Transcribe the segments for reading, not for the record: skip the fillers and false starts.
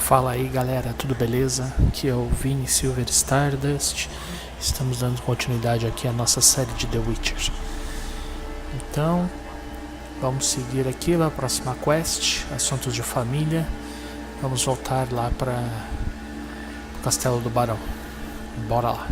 Fala aí galera, tudo beleza? Aqui é o Vini Silver Stardust. Estamos dando continuidade aqui à nossa série de The Witcher. Então, vamos seguir aqui para a próxima quest, assuntos de família. Vamos voltar lá para o castelo do Barão. Bora lá.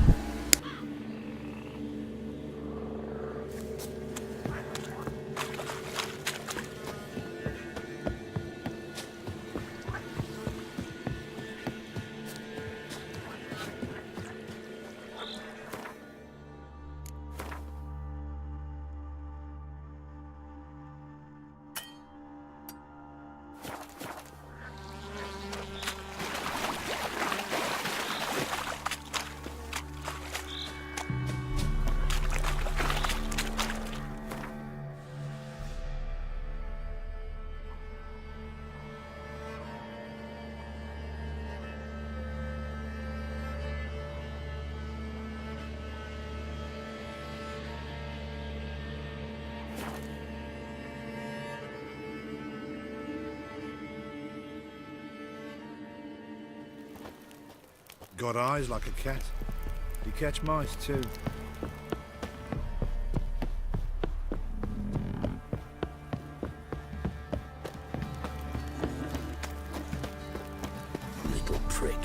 Got eyes like a cat. You catch mice too. Little prick.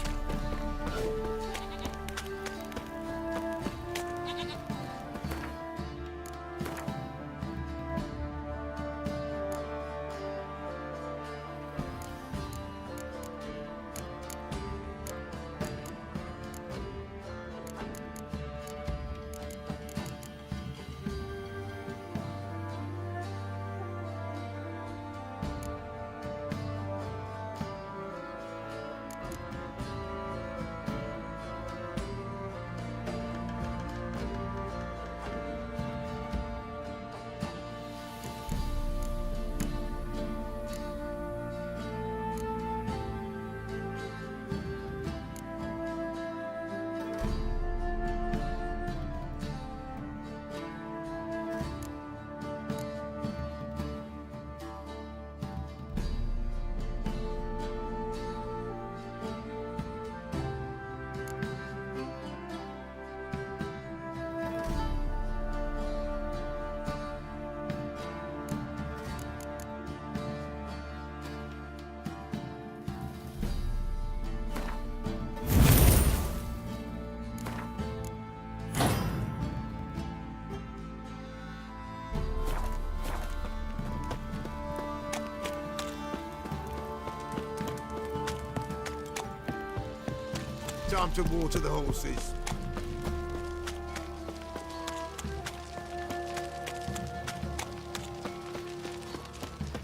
Time to water the horses.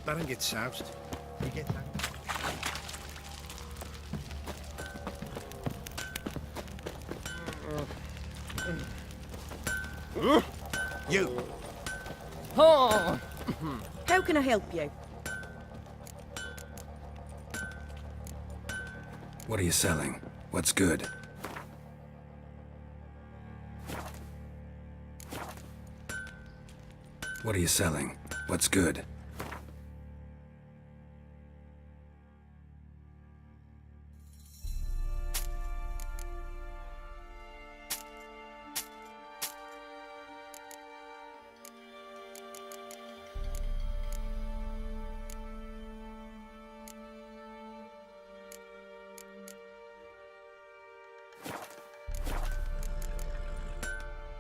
They don't get soused. You get that? You. Oh. How can I help you? What are you selling? What's good? What are you selling? What's good?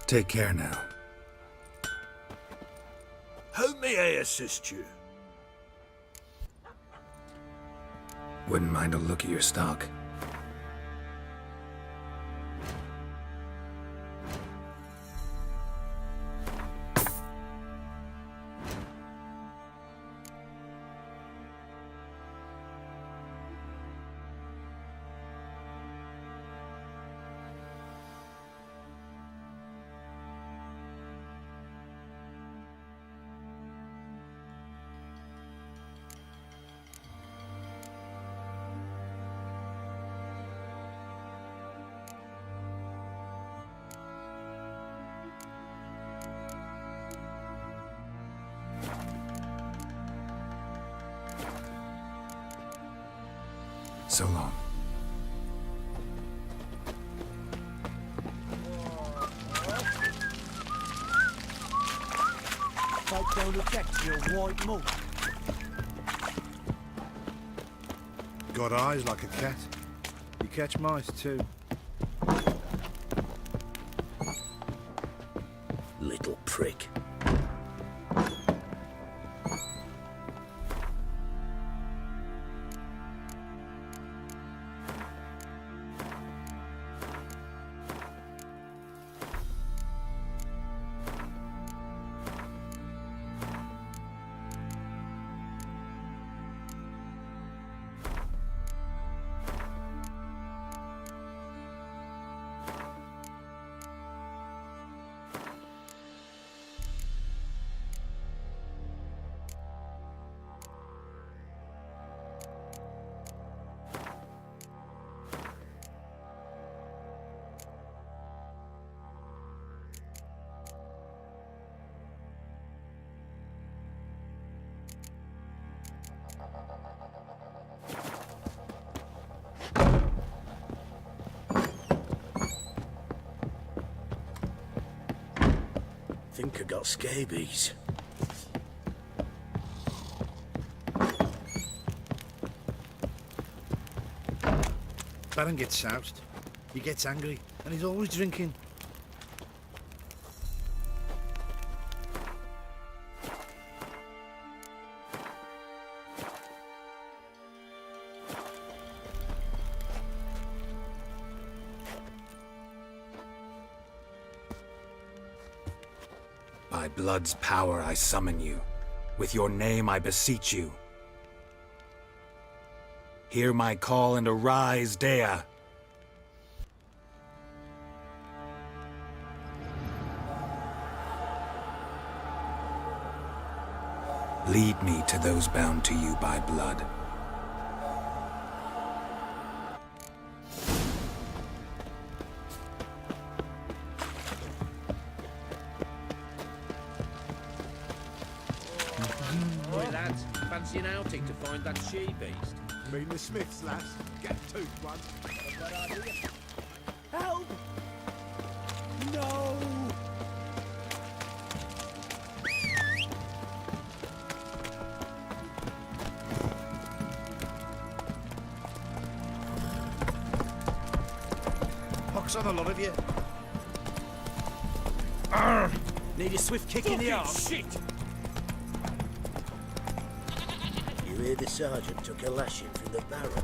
Take care now. How may I assist you? Wouldn't mind a look at your stock. So long. Folk don't affect your white malt. Got eyes like a cat. You catch mice too. Little prick. Think I got scabies. Barão gets soused. He gets angry, and he's always drinking. By blood's power I summon you. With your name I beseech you. Hear my call and arise, Dea. Lead me to those bound to you by blood. Oi, lads. Fancy an outing to find that she-beast? Mean the Smiths, lads. Get toothed once. Help! No! Pox on a lot of you. Need a swift kick in the arm. Shit! You hear the sergeant took a lashing from the Barão.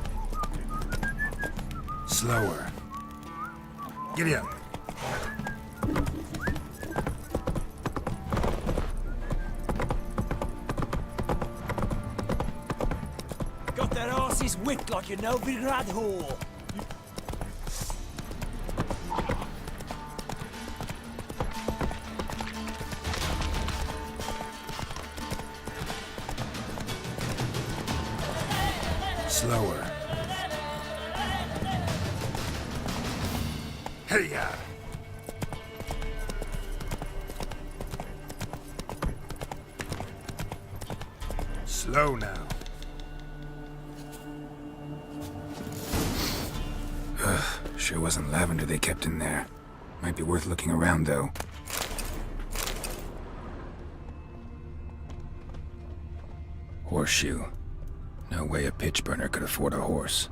Slower. Giddy up. Got that arse's whipped like a Novigrad whore. Slower. Hey-ya! Slow now. Sure wasn't lavender they kept in there. Might be worth looking around, though. Horseshoe. No way a pitch burner could afford a horse.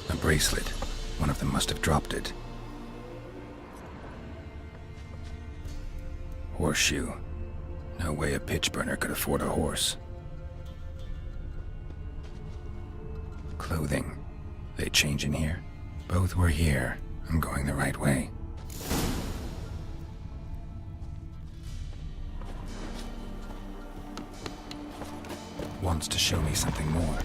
A bracelet. One of them must have dropped it. Horseshoe. No way a pitch burner could afford a horse. Clothing. They change in here? Both were here. I'm going the right way. Wants to show me something more.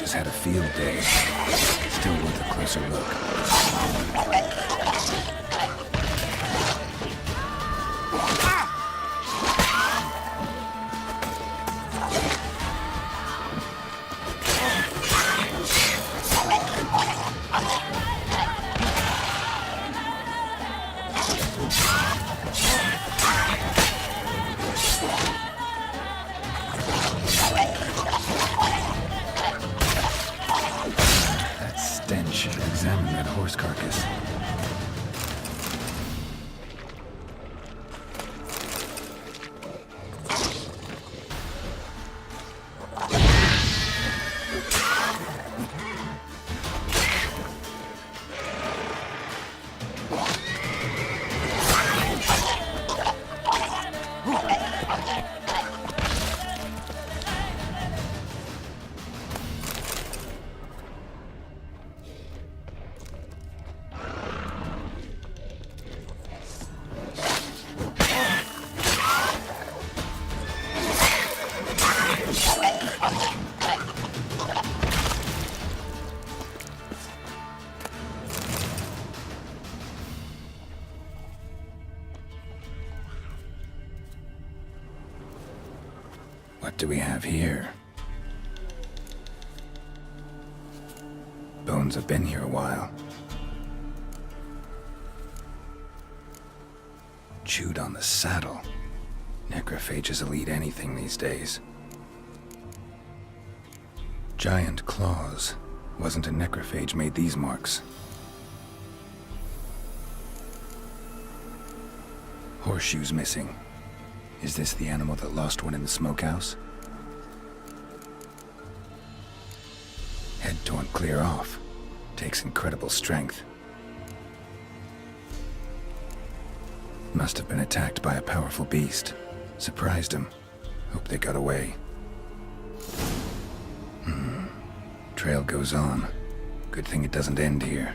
has had a field day. Still worth a closer look. Examine that horse carcass. What do we have here? Bones have been here a while. Chewed on the saddle. Necrophages will eat anything these days. Giant claws. Wasn't a necrophage made these marks. Horseshoes missing. Is this the animal that lost one in the smokehouse? Head torn clear off. Takes incredible strength. Must have been attacked by a powerful beast. Surprised him. Hope they got away. Trail goes on. Good thing it doesn't end here.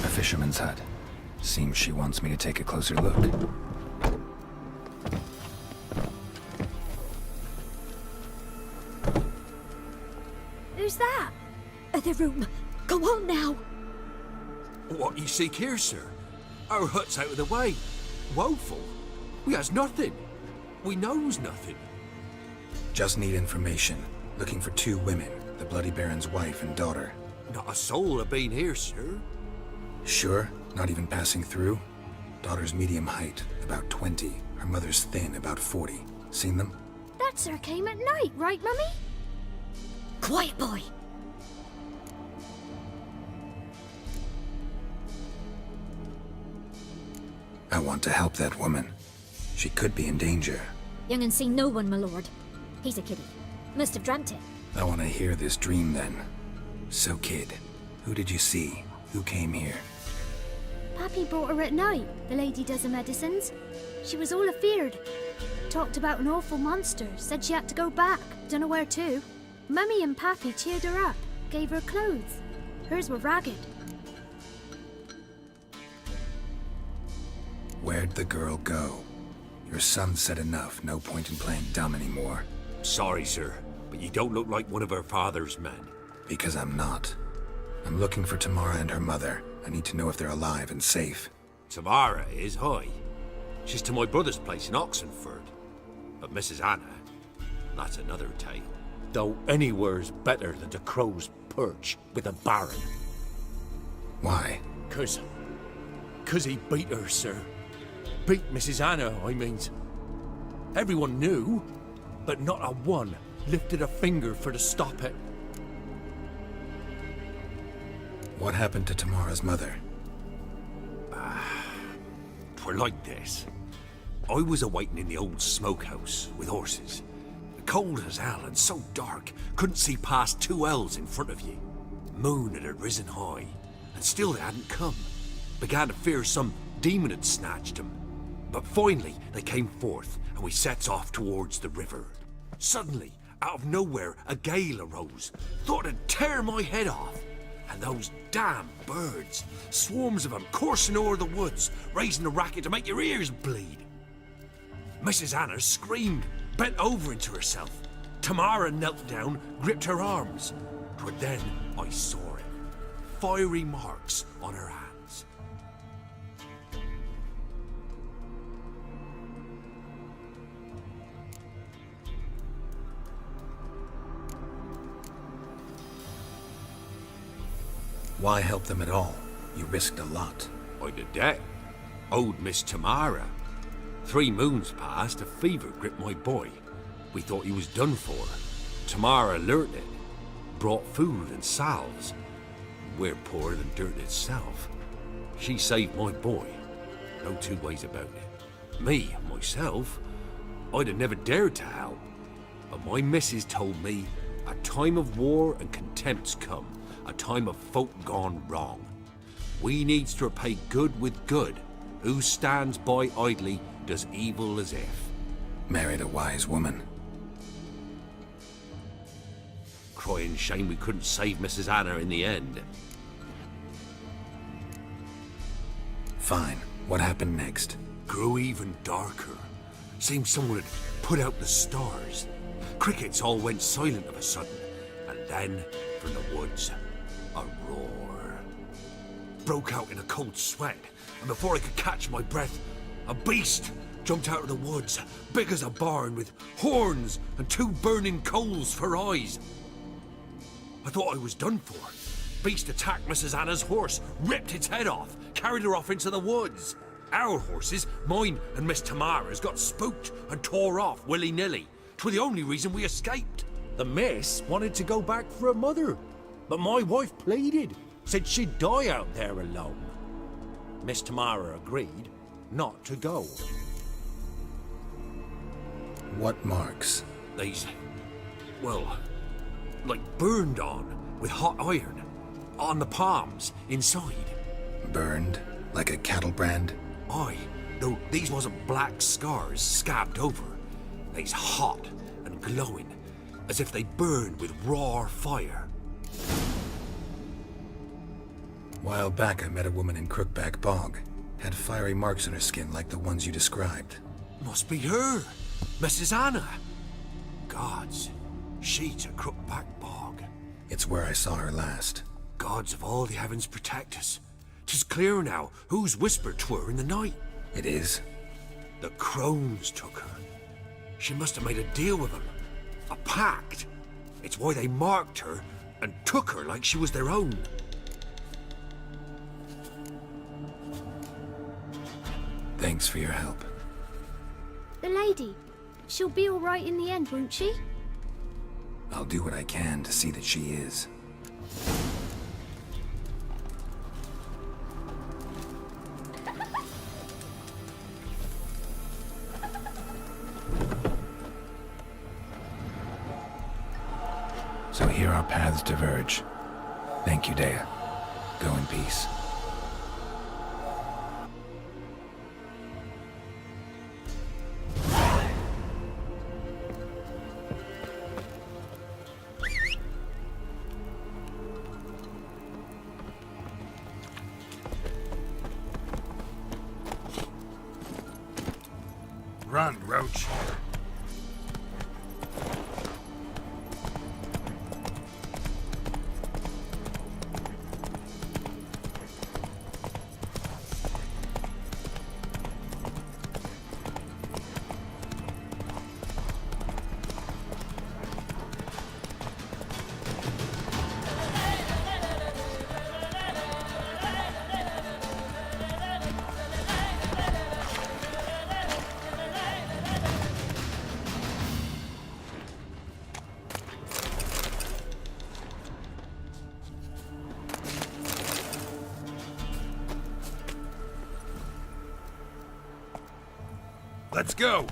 Fisherman's hut. Seems she wants me to take a closer look. Who's that? The room. Go on now. What you seek here, sir? Our hut's out of the way. Woeful. We has nothing. We knows nothing. Just need information. Looking for 2 women, the Bloody Baron's wife and daughter. Not a soul have been here, sir. Sure? Not even passing through? Daughter's medium height, about 20. Her mother's thin, about 40. Seen them? That sir came at night, right, Mummy? Quiet, boy. I want to help that woman. She could be in danger. Young and seen no one, my lord. He's a kiddie. Must have dreamt it. I want to hear this dream then. So, kid, who did you see? Who came here? Pappy brought her at night, the lady does the medicines. She was all afeared. Talked about an awful monster, said she had to go back, dunno where to. Mummy and Pappy cheered her up, gave her clothes. Hers were ragged. Where'd the girl go? Your son said enough, no point in playing dumb anymore. Sorry, sir, but you don't look like one of her father's men. Because I'm not. I'm looking for Tamara and her mother. I need to know if they're alive and safe. Tamara is, hi. She's to my brother's place in Oxenford. But Mrs. Anna, that's another tale. though anywhere's better than the crow's perch with the Baron. Why? Cause he beat her, sir. Beat Mrs. Anna, I means. Everyone knew, but not a one lifted a finger for to stop it. What happened to Tamara's mother? Twere like this. I was awaiting in the old smokehouse with horses. Cold as hell and so dark, couldn't see past 2 ells in front of you. Moon had risen high, and still they hadn't come. Began to fear some demon had snatched them. But finally they came forth, and we sets off towards the river. Suddenly, out of nowhere, a gale arose. Thought it'd tear my head off. And those damn birds, swarms of them coursing o'er the woods, raising a racket to make your ears bleed. Mrs. Anna screamed, bent over into herself. Tamara knelt down, gripped her arms. But then I saw it. Fiery marks on her hands. Why help them at all? You risked a lot. I did that. Owed Miss Tamara. 3 moons passed, a fever gripped my boy. We thought he was done for. Tamara learnt it. Brought food and salves. We're poorer than dirt itself. She saved my boy. No 2 ways about it. Me, myself, I'd have never dared to help. But my missus told me a time of war and contempt's come. A time of folk gone wrong. We needs to repay good with good. Who stands by idly does evil as if. Married a wise woman. Crying shame we couldn't save Mrs. Anna in the end. Fine. What happened next? Grew even darker. Seemed someone had put out the stars. Crickets all went silent of a sudden. And then, from the woods, a roar. Broke out in a cold sweat, and before I could catch my breath, a beast jumped out of the woods, big as a barn, with horns and 2 burning coals for eyes. I thought I was done for. Beast attacked Mrs. Anna's horse, ripped its head off, carried her off into the woods. Our horses, mine and Miss Tamara's, got spooked and tore off willy-nilly. 'Twere the only reason we escaped. The miss wanted to go back for her mother, but my wife pleaded, said she'd die out there alone. Miss Tamara agreed not to go. What marks? These, well, like burned on with hot iron. On the palms, inside. Burned? Like a cattle brand? Aye, though these wasn't black scars scabbed over. They's hot and glowing, as if they burned with raw fire. While back, I met a woman in Crookback Bog. Had fiery marks on her skin like the ones you described. Must be her, Mrs. Anna. Gods, she's a Crookback Bog. It's where I saw her last. Gods of all the heavens protect us. 'Tis clear now whose whisper 'twere in the night. It is? The crones took her. She must have made a deal with them. A pact. It's why they marked her and took her like she was their own. Thanks for your help. The lady. She'll be all right in the end, won't she? I'll do what I can to see that she is. So here our paths diverge. Thank you, Dea. Go in peace. Run, Roach. Let's go!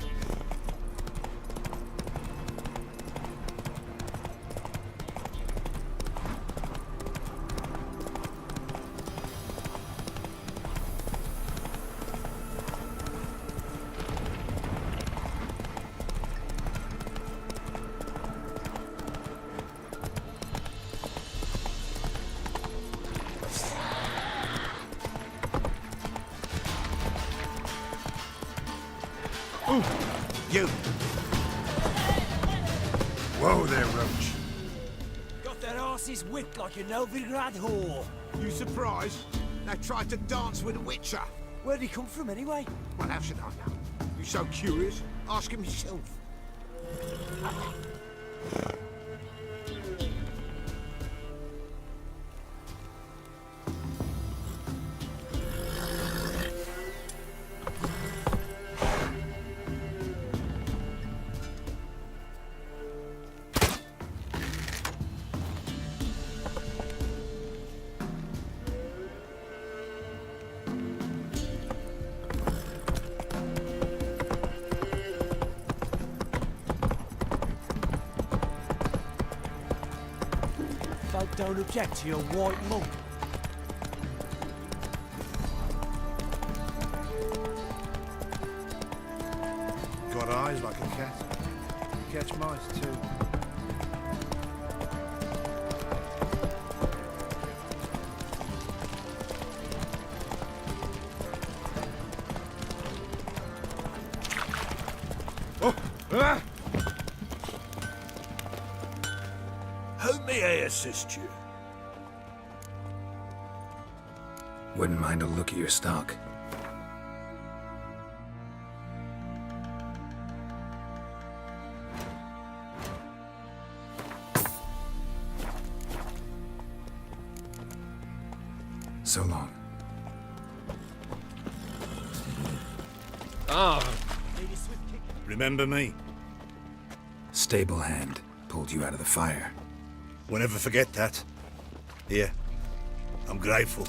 You! Whoa there, Roach. Got their asses whipped like a Novigrad whore. You surprised? They tried to dance with a witcher. Where'd he come from anyway? Well, how should I know? You so curious? Ask him yourself. Folk don't object to your white monk. Got eyes like a cat. You catch mice too. Oh! Ah! How may I assist you? Wouldn't mind a look at your stock. So long. Remember me? Stable hand pulled you out of the fire. We'll never forget that. Here. I'm grateful.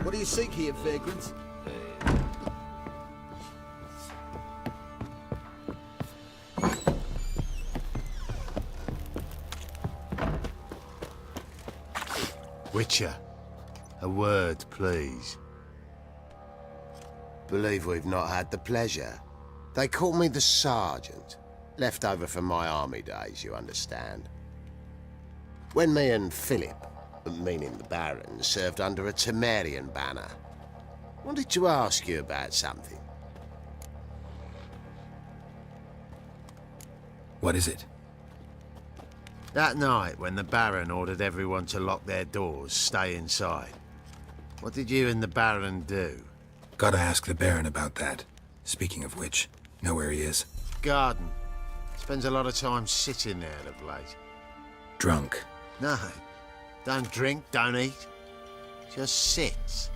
What do you seek here, vagrant? Witcher, a word, please. Believe we've not had the pleasure. They call me the Sergeant. Left over from my army days, you understand. When me and Philip, meaning the Baron, served under a Temerian banner. Wanted to ask you about something. What is it? That night, when the Baron ordered everyone to lock their doors, stay inside, what did you and the Baron do? Gotta ask the Baron about that. Speaking of which, know where he is? Garden. Spends a lot of time sitting there of late. Drunk. No. Don't drink, don't eat. Just sits.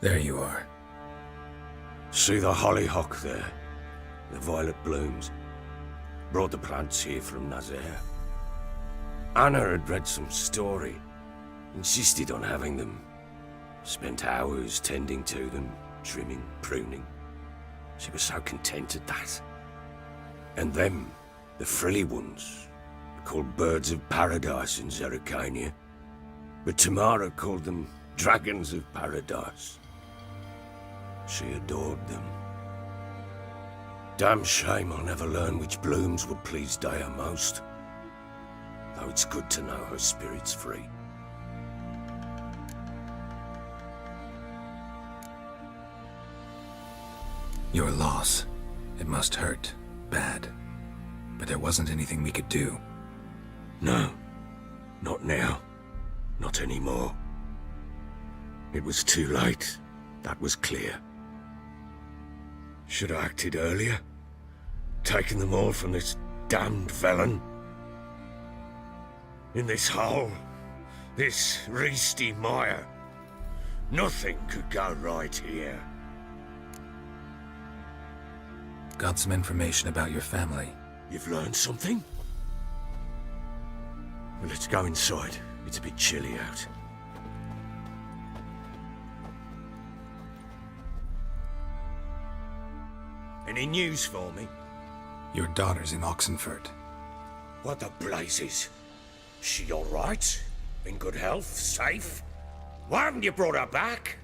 There you are. See the hollyhock there? The violet blooms. Brought the plants here from Nazaire. Anna had read some story. Insisted on having them. Spent hours tending to them, trimming, pruning. She was so content at that. And them, the frilly ones, are called birds of paradise in Zerrikania. But Tamara called them dragons of paradise. She adored them. Damn shame I'll never learn which blooms would please Daya most. Though it's good to know her spirit's free. Your loss. It must hurt. Bad. but there wasn't anything we could do. No. Not now. Not anymore. It was too late. That was clear. Should have acted earlier. Taken them all from this damned felon. In this hole. This reesty mire. Nothing could go right here. Got some information about your family. You've learned something? Well, let's go inside. It's a bit chilly out. Any news for me? Your daughter's in Oxenford. What the blazes? She all right? In good health? Safe? Why haven't you brought her back?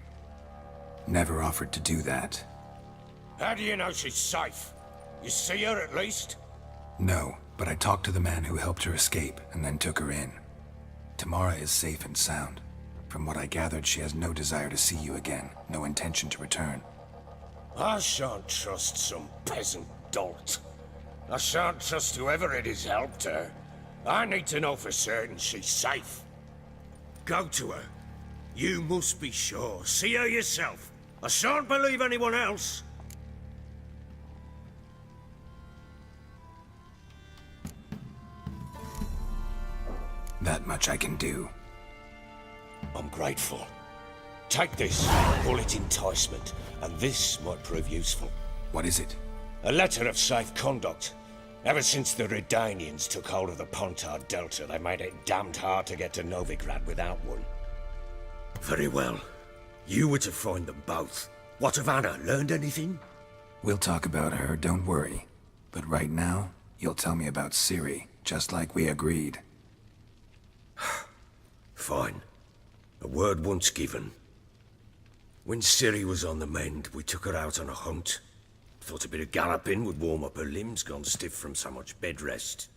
Never offered to do that. How do you know she's safe? You see her at least? No, but I talked to the man who helped her escape and then took her in. Tamara is safe and sound. From what I gathered, she has no desire to see you again, no intention to return. I shan't trust some peasant dolt. I shan't trust whoever it is helped her. I need to know for certain she's safe. Go to her. You must be sure. See her yourself. I shan't believe anyone else. That much I can do. I'm grateful. Take this, call it enticement, and this might prove useful. What is it? A letter of safe conduct. Ever since the Redanians took hold of the Pontard Delta, they made it damned hard to get to Novigrad without one. Very well. You were to find them both. What of Anna? Learned anything? We'll talk about her, don't worry. But right now, you'll tell me about Ciri, just like we agreed. Fine. A word once given. When Ciri was on the mend, we took her out on a hunt. Thought a bit of galloping would warm up her limbs, gone stiff from so much bed rest.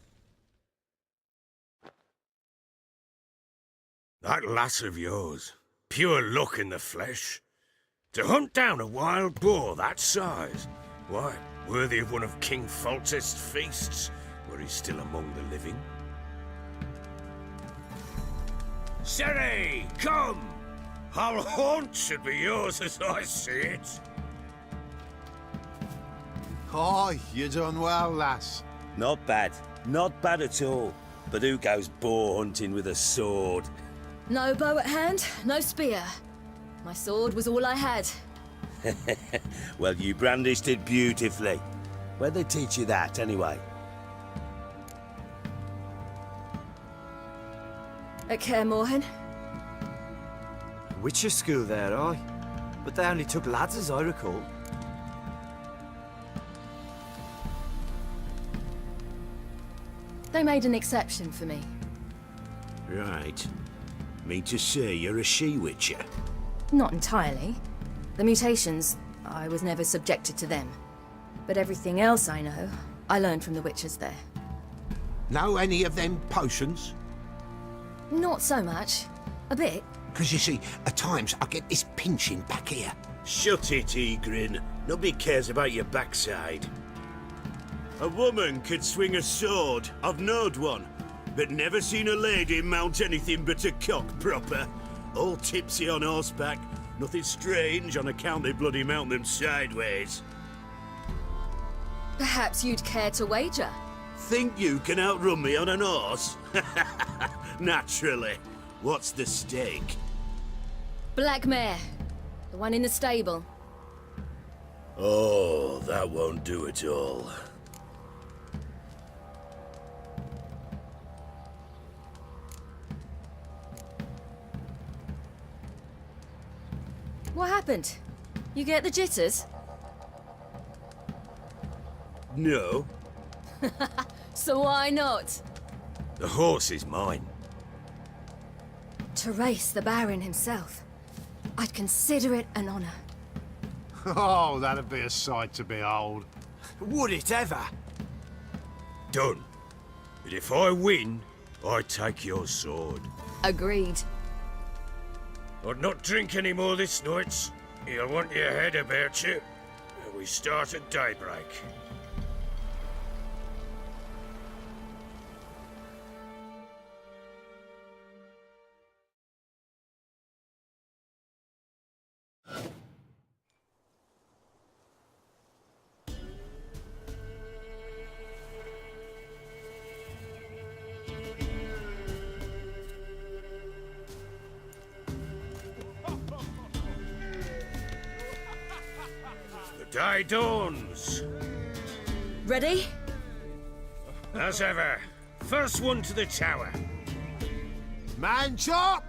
That lass of yours, pure luck in the flesh. To hunt down a wild boar that size, why, worthy of one of King Foltest's feasts, were he still among the living. Ciri, come! Our haunt should be yours as I see it. Oh, you done well, lass. Not bad. Not bad at all. But who goes boar hunting with a sword? No bow at hand, no spear. My sword was all I had. Well, you brandished it beautifully. Where'd they teach you that, anyway? At Kaer Morhen. Witcher school there, aye. But they only took lads, as I recall. They made an exception for me. Right. Mean to say you're a she-witcher? Not entirely. The mutations, I was never subjected to them. But everything else I know, I learned from the witchers there. Know any of them potions? Not so much. A bit. Because you see, at times I get this pinching back here. Shut it, Egrin. Nobody cares about your backside. A woman could swing a sword. I've knowed one. But never seen a lady mount anything but a cock proper. All tipsy on horseback. Nothing strange on account they bloody mount them sideways. Perhaps you'd care to wager? Think you can outrun me on an horse? Naturally. What's the stake? Black mare. The one in the stable. Oh, that won't do it all. What happened? You get the jitters? No. So why not? The horse is mine. To race the Baron himself. I'd consider it an honor. Oh, that'd be a sight to behold. Would it ever? Done. But if I win, I take your sword. Agreed. I'd not drink any more this night. You'll want your head about you. We start at daybreak. Day dawns. Ready? As ever. First one to the tower. Man chop!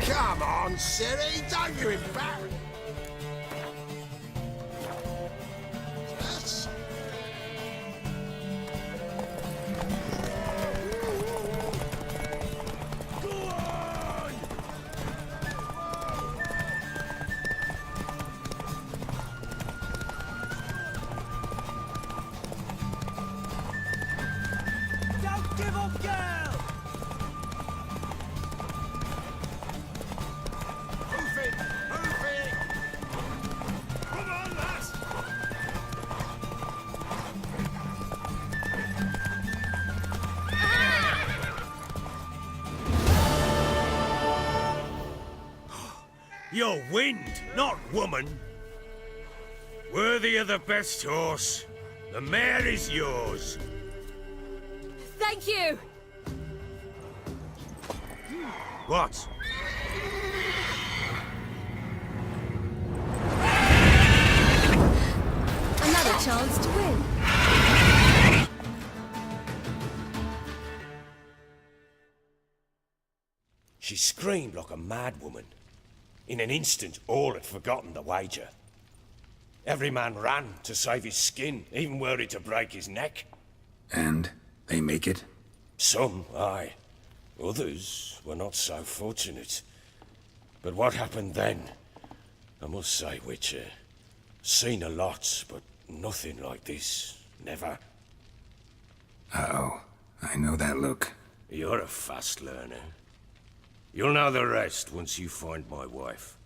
Come on, Ciri, don't you embarrass. Yes. Don't give up, girl! Move it! Move it! Come on, lass! You're wind, not woman. Worthy of the best horse. The mare is yours. Thank you! What? Another chance to win. She screamed like a mad woman. In an instant, all had forgotten the wager. Every man ran to save his skin, even worried to break his neck. And they make it? Some, aye. Others were not so fortunate. But what happened then? I must say, Witcher, seen a lot, but nothing like this. Never. Uh-oh. I know that look. You're a fast learner. You'll know the rest once you find my wife.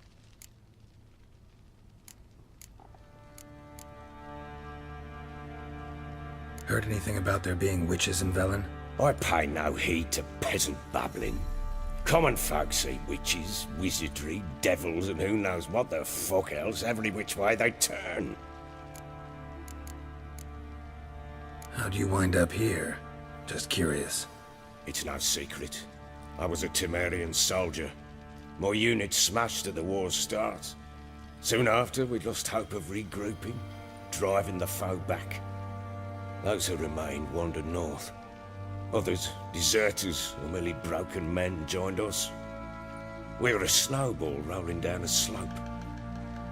Heard anything about there being witches in Velen? I pay no heed to peasant babbling. Common folk see witches, wizardry, devils, and who knows what the fuck else every which way they turn. How'd you wind up here? Just curious. It's no secret. I was a Temerian soldier. My unit smashed at the war's start. Soon after, we'd lost hope of regrouping, driving the foe back. Those who remained wandered north. Others, deserters or merely broken men, joined us. We were a snowball rolling down a slope.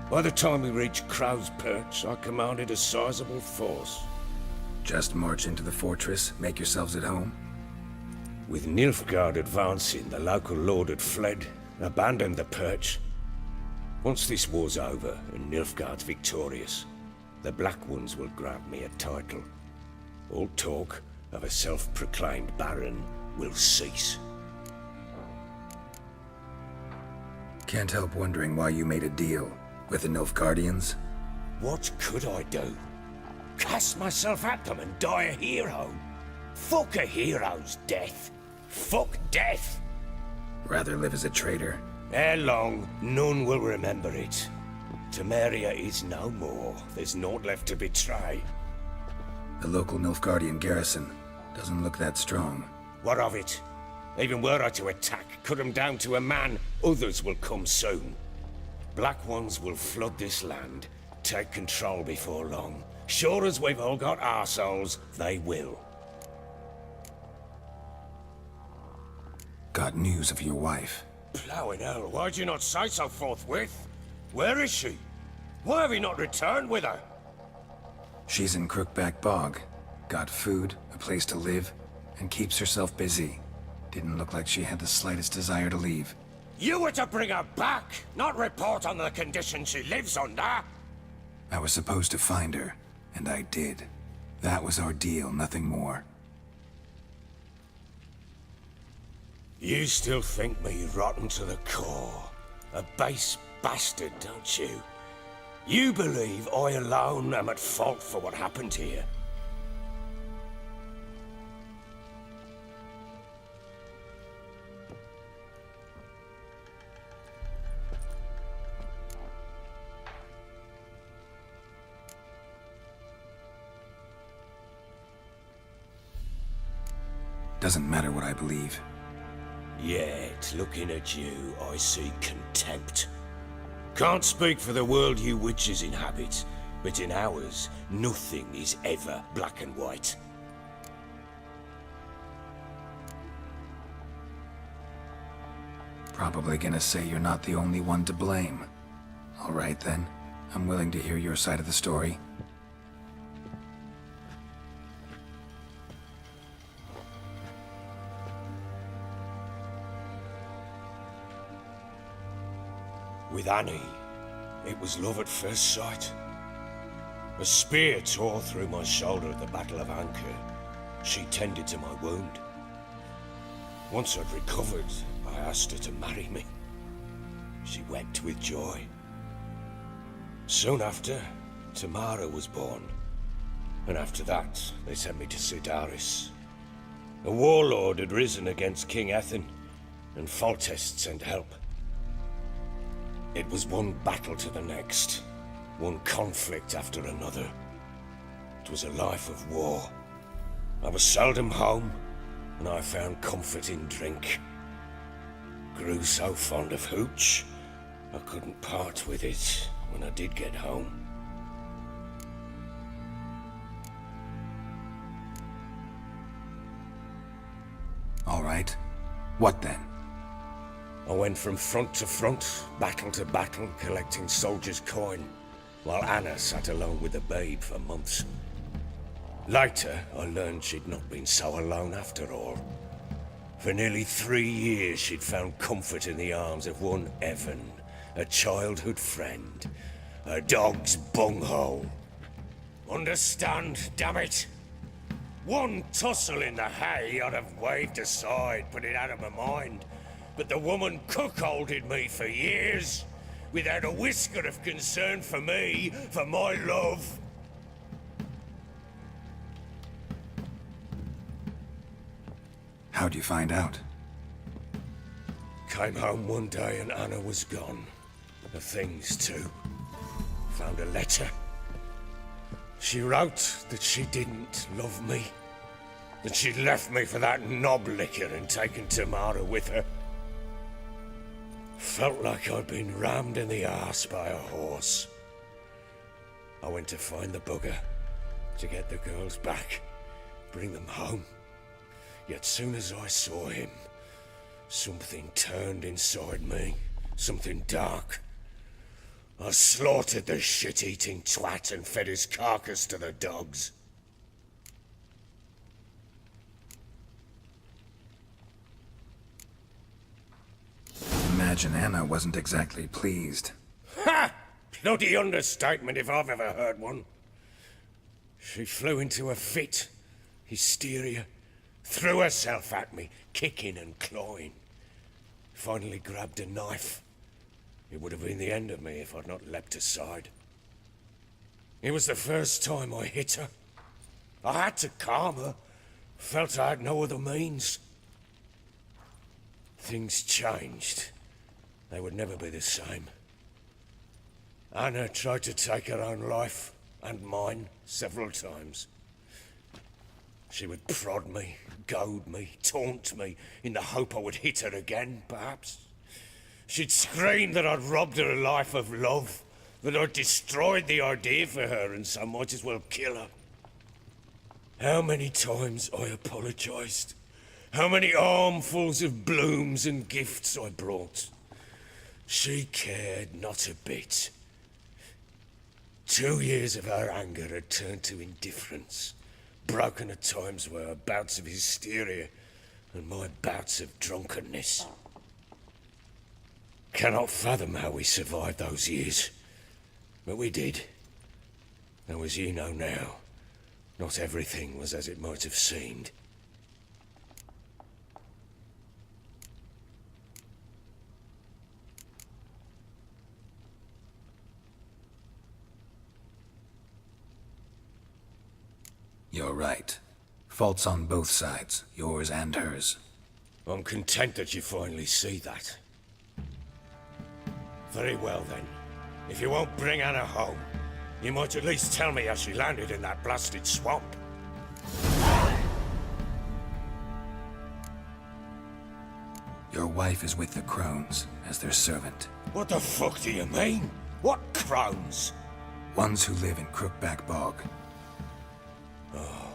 By the time we reached Crow's Perch, I commanded a sizable force. Just march into the fortress, make yourselves at home? With Nilfgaard advancing, the local lord had fled, abandoned the Perch. Once this war's over and Nilfgaard's victorious, the Black Ones will grant me a title. All talk of a self-proclaimed Baron will cease. Can't help wondering why you made a deal with the Nilfgaardians. What could I do? Cast myself at them and die a hero? Fuck a hero's death. Fuck death. Rather live as a traitor. Ere long, none will remember it. Temeria is no more. There's naught left to betray. The local Nilfgaardian garrison doesn't look that strong. What of it? Even were I to attack, cut them down to a man, others will come soon. Black Ones will flood this land, take control before long. Sure as we've all got arseholes, they will. Got news of your wife. Plowing hell, why'd you not say so forthwith? Where is she? Why have you not returned with her? She's in Crookback Bog. Got food, a place to live, and keeps herself busy. Didn't look like she had the slightest desire to leave. You were to bring her back, not report on the conditions she lives under. I was supposed to find her, and I did. That was our deal, nothing more. You still think me rotten to the core. A base bastard, don't you? You believe I alone am at fault for what happened here. Doesn't matter what I believe. Yet, looking at you, I see contempt. Can't speak for the world you witches inhabit, but in ours, nothing is ever black and white. Probably gonna say you're not the only one to blame. All right then, I'm willing to hear your side of the story. With Annie, it was love at first sight. A spear tore through my shoulder at the Battle of Anchor. She tended to my wound. Once I'd recovered, I asked her to marry me. She wept with joy. Soon after, Tamara was born. And after that, they sent me to Sidaris. A warlord had risen against King Ethan, and Foltest sent help. It was one battle to the next, one conflict after another. It was a life of war. I was seldom home, and I found comfort in drink. Grew so fond of hooch, I couldn't part with it when I did get home. All right. What then? I went from front to front, battle to battle, collecting soldiers' coin, while Anna sat alone with the babe for months. Later, I learned she'd not been so alone after all. For nearly 3 years, she'd found comfort in the arms of one Evan, a childhood friend, a dog's bunghole. Understand, damn it? One tussle in the hay I'd have waved aside, put it out of my mind. But the woman cuckolded me for years, without a whisker of concern for me, for my love. How'd you find out? Came home one day and Anna was gone. The things too. Found a letter. She wrote that she didn't love me. That she'd left me for that knob licker and taken Tamara with her. Felt like I'd been rammed in the arse by a horse. I went to find the bugger, to get the girls back, bring them home. Yet soon as I saw him, something turned inside me, something dark. I slaughtered the shit-eating twat and fed his carcass to the dogs. Imagine Anna wasn't exactly pleased. Ha! Bloody understatement if I've ever heard one. She flew into a fit, hysteria, threw herself at me, kicking and clawing. Finally grabbed a knife. It would have been the end of me if I'd not leapt aside. It was the first time I hit her. I had to calm her. Felt I had no other means. Things changed. They would never be the same. Anna tried to take her own life, and mine, several times. She would prod me, goad me, taunt me, in the hope I would hit her again, perhaps. She'd scream that I'd robbed her life of love, that I'd destroyed the idea for her, and so might as well kill her. How many times I apologized. How many armfuls of blooms and gifts I brought. She cared not a bit. 2 years of her anger had turned to indifference, broken at times were her bouts of hysteria and my bouts of drunkenness. Cannot fathom how we survived those years, but we did. Though as you know now, not everything was as it might have seemed. You're right. Faults on both sides, yours and hers. I'm content that you finally see that. Very well then. If you won't bring Anna home, you might at least tell me how she landed in that blasted swamp. Your wife is with the crones, as their servant. What the fuck do you mean? What crones? Ones who live in Crookback Bog. Oh,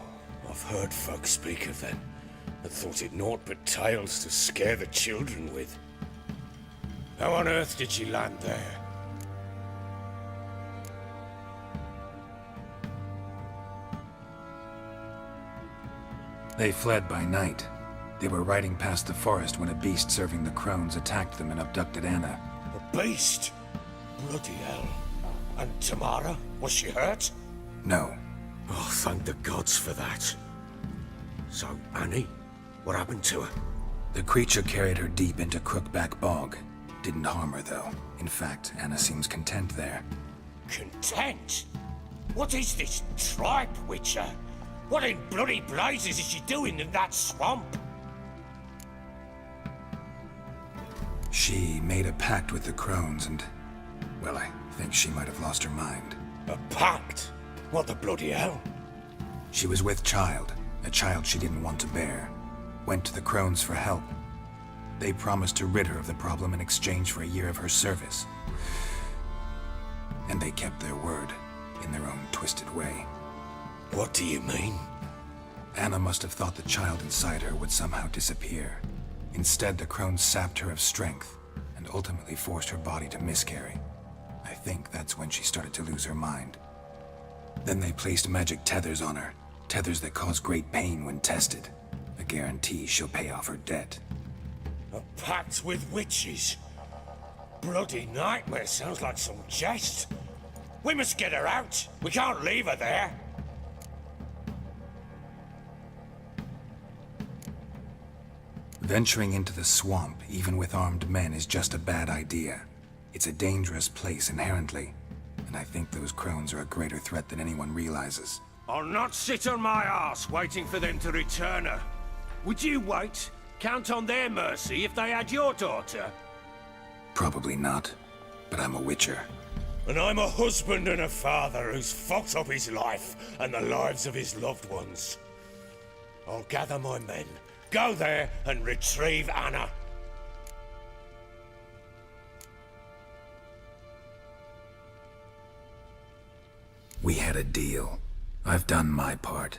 I've heard folk speak of them, and thought it naught but tales to scare the children with. How on earth did she land there? They fled by night. They were riding past the forest when a beast serving the crones attacked them and abducted Anna. A beast? Bloody hell. And Tamara? Was she hurt? No. Oh, thank the gods for that. So, Annie? What happened to her? The creature carried her deep into Crookback Bog. Didn't harm her, though. In fact, Anna seems content there. Content? What is this tripe, Witcher? What in bloody blazes is she doing in that swamp? She made a pact with the crones and... well, I think she might have lost her mind. A pact? What the bloody hell? She was with child, a child she didn't want to bear. Went to the crones for help. They promised to rid her of the problem in exchange for a year of her service. And they kept their word, in their own twisted way. What do you mean? Anna must have thought the child inside her would somehow disappear. Instead, the crones sapped her of strength, and ultimately forced her body to miscarry. I think that's when she started to lose her mind. Then they placed magic tethers on her, tethers that cause great pain when tested. A guarantee she'll pay off her debt. A pact with witches? Bloody nightmare, sounds like some jest. We must get her out. We can't leave her there. Venturing into the swamp, even with armed men, is just a bad idea. It's a dangerous place inherently, and I think those crones are a greater threat than anyone realizes. I'll not sit on my ass waiting for them to return her. Would you wait? Count on their mercy if they had your daughter? Probably not, but I'm a witcher. And I'm a husband and a father who's fucked up his life and the lives of his loved ones. I'll gather my men, go there and retrieve Anna. We had a deal. I've done my part.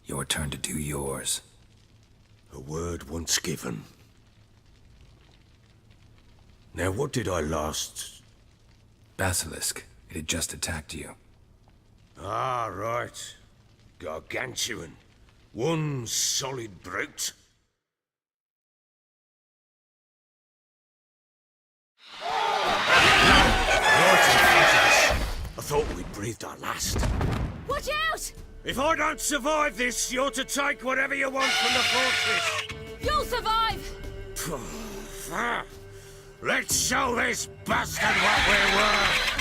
Your turn to do yours. A word once given. Now what did I last... Basilisk. It had just attacked you. Ah, right. Gargantuan. One solid brute. I thought we'd breathed our last. Watch out! If I don't survive this, you're to take whatever you want from the fortress. You'll survive! Let's show this bastard what we're worth!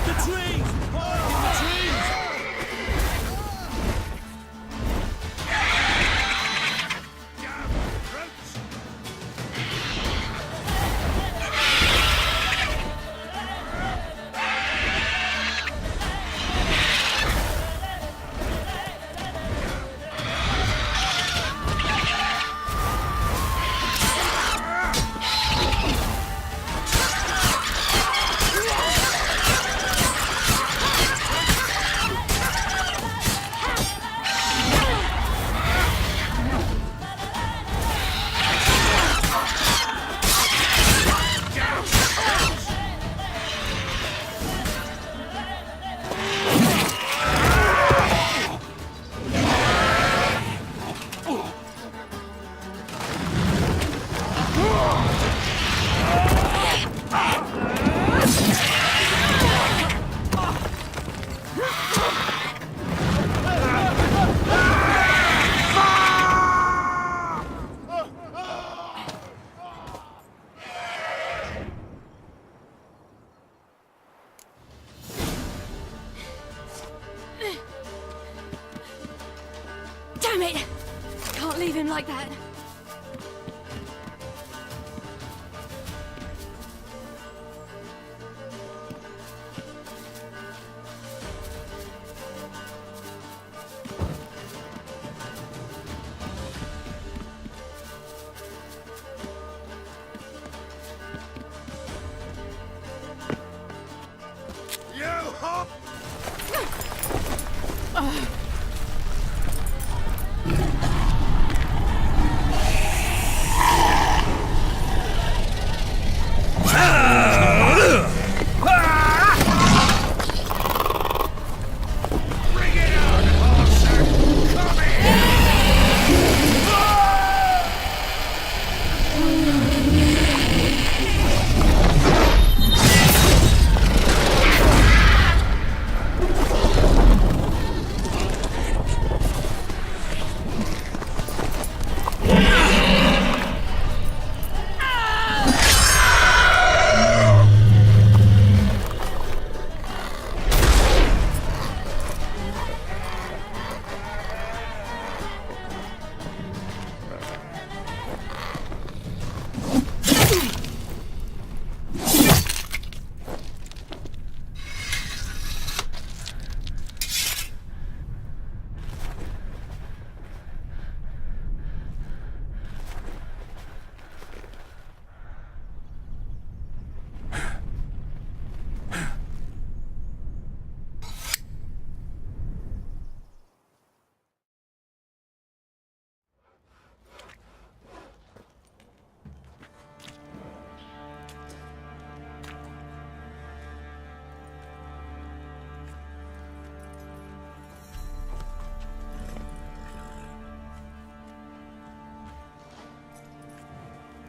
The trees! Fire in the trees! Damn it! Can't leave him like that.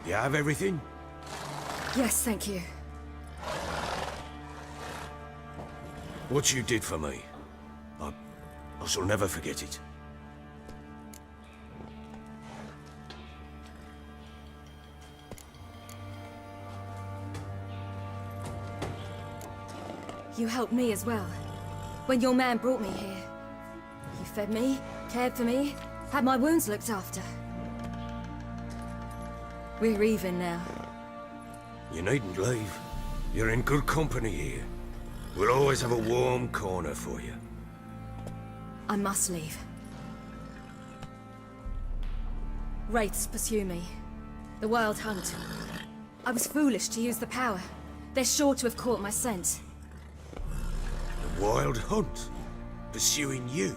You have everything? Yes, thank you. What you did for me, I shall never forget it. You helped me as well. When your man brought me here. You fed me, cared for me, had my wounds looked after. We're even now. You needn't leave. You're in good company here. We'll always have a warm corner for you. I must leave. Wraiths pursue me. The Wild Hunt. I was foolish to use the power. They're sure to have caught my scent. The Wild Hunt? Pursuing you?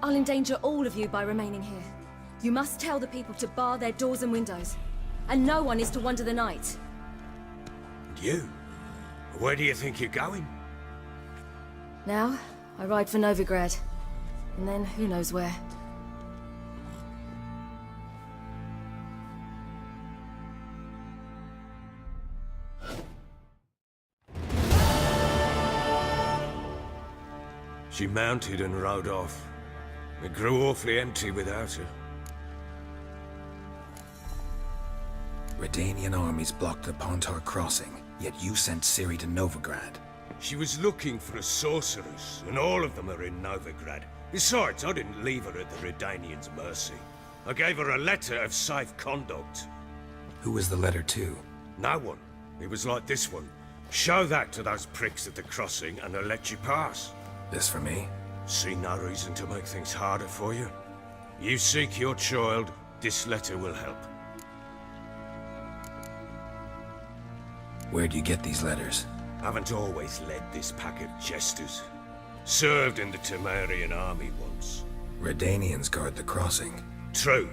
I'll endanger all of you by remaining here. You must tell the people to bar their doors and windows. And no one is to wander the night. And you? Where do you think you're going? Now, I ride for Novigrad. And then who knows where. She mounted and rode off. It grew awfully empty without her. Redanian armies blocked the Pontar crossing, yet you sent Ciri to Novigrad. She was looking for a sorceress, and all of them are in Novigrad. Besides, I didn't leave her at the Redanians' mercy. I gave her a letter of safe conduct. Who was the letter to? No one. It was like this one. Show that to those pricks at the crossing, and they'll let you pass. This for me? See no reason to make things harder for you. You seek your child, this letter will help. Where'd you get these letters? Haven't always led this pack of jesters. Served in the Temerian army once. Redanians guard the crossing. True,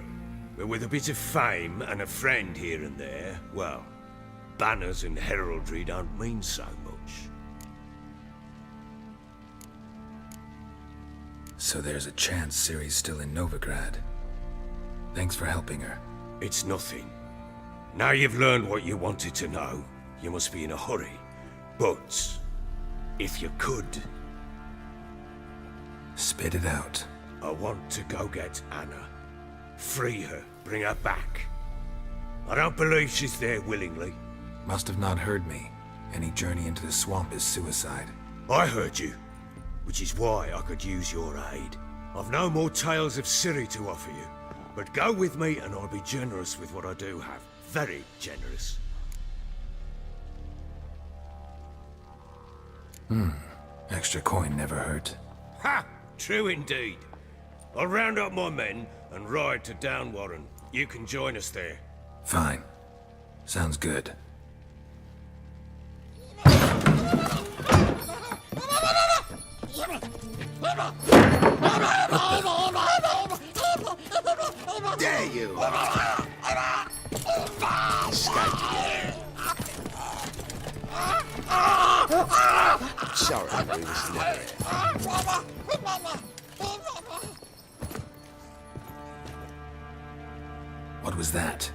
but with a bit of fame and a friend here and there, well, banners and heraldry don't mean so much. So there's a chance Ciri's still in Novigrad. Thanks for helping her. It's nothing. Now you've learned what you wanted to know, you must be in a hurry. But, if you could... Spit it out. I want to go get Anna. Free her, bring her back. I don't believe she's there willingly. Must have not heard me. Any journey into the swamp is suicide. I heard you, which is why I could use your aid. I've no more tales of Ciri to offer you, but go with me and I'll be generous with what I do have. Very generous. Extra coin never hurt. Ha! True indeed. I'll round up my men and ride to Downwarren. You can join us there. Fine. Sounds good. There you are. Escaped again. Sorry, we was never here. What was that?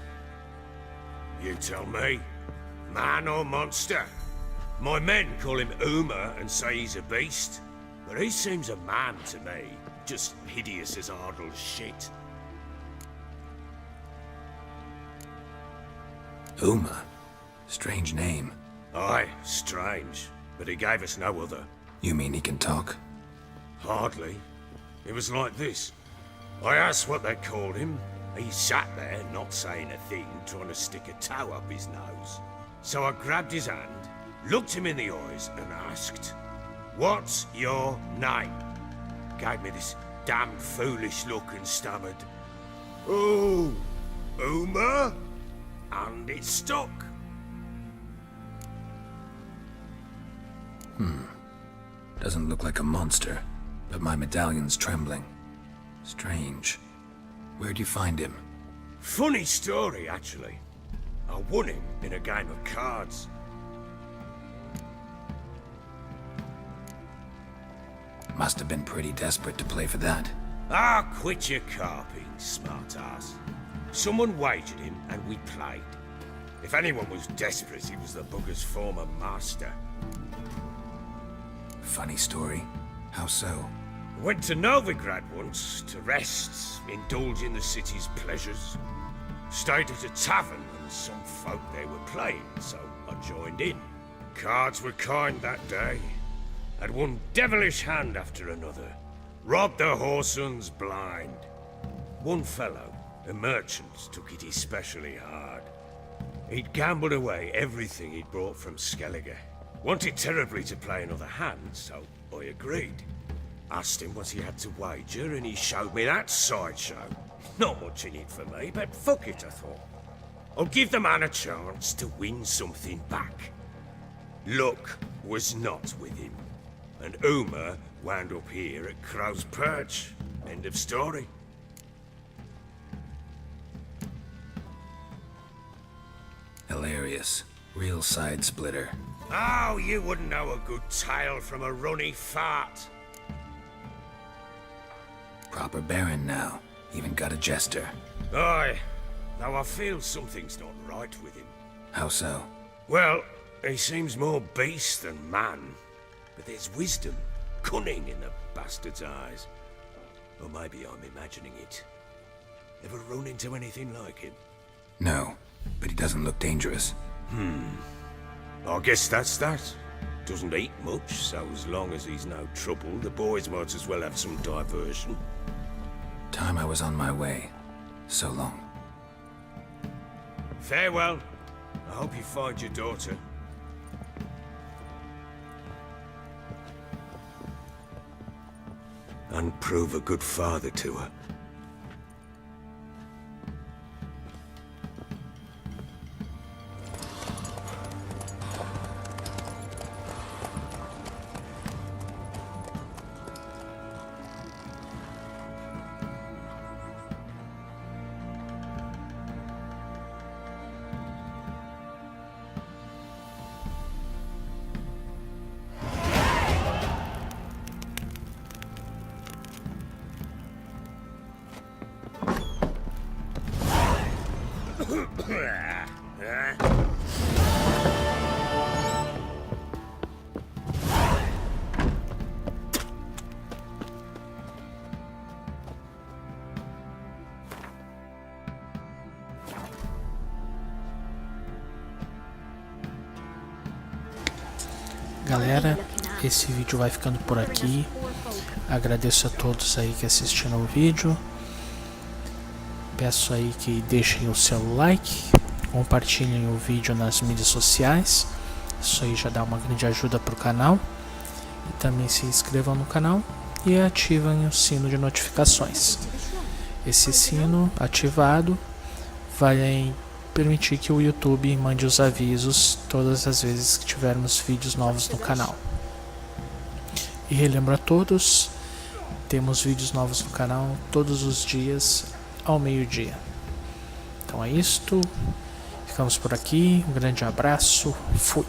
You tell me. Man or monster? My men call him Uma and say he's a beast. But he seems a man to me. Just hideous as Ardle's shit. Uma? Strange name. Aye, strange. But he gave us no other. You mean he can talk? Hardly. It was like this. I asked what they called him. He sat there, not saying a thing, trying to stick a toe up his nose. So I grabbed his hand, looked him in the eyes, and asked, "What's your name?" Gave me this damn foolish look and stammered, "Oh, Uma?" And it stuck. Doesn't look like a monster, but my medallion's trembling. Strange. Where'd you find him? Funny story, actually. I won him in a game of cards. Must have been pretty desperate to play for that. Ah, quit your carping, smart-ass. Someone wagered him, and we played. If anyone was desperate, it was the bugger's former master. Funny story. How so? Went to Novigrad once, to rest, indulge in the city's pleasures. Stayed at a tavern, and some folk there were playing, so I joined in. Cards were kind that day. Had one devilish hand after another. Robbed the whoresun's blind. One fellow, a merchant, took it especially hard. He'd gambled away everything he'd brought from Skellige. Wanted terribly to play another hand, so I agreed. Asked him what he had to wager, and he showed me that sideshow. Not much in it for me, but fuck it, I thought. I'll give the man a chance to win something back. Luck was not with him, and Uma wound up here at Crow's Perch. End of story. Hilarious. Real side splitter. Oh, you wouldn't know a good tale from a runny fart. Proper Baron now. Even got a jester. Aye, though I feel something's not right with him. How so? Well, he seems more beast than man. But there's wisdom, cunning in the bastard's eyes. Or maybe I'm imagining it. Ever run into anything like him? No, but he doesn't look dangerous. I guess that's that. Doesn't eat much, so as long as he's no trouble, the boys might as well have some diversion. Time I was on my way. So long. Farewell. I hope you find your daughter. And prove a good father to her. Galera, esse vídeo vai ficando por aqui. Agradeço a todos aí que assistiram o vídeo. Peço aí que deixem o seu like, compartilhem o vídeo nas mídias sociais. Isso aí já dá uma grande ajuda para o canal. E também se inscrevam no canal e ativem o sino de notificações. Esse sino ativado vai permitir que o YouTube mande os avisos todas as vezes que tivermos vídeos novos no canal. E relembro a todos temos vídeos novos no canal todos os dias ao meio-dia. Então é isto. Ficamos por aqui. Um grande abraço. Fui.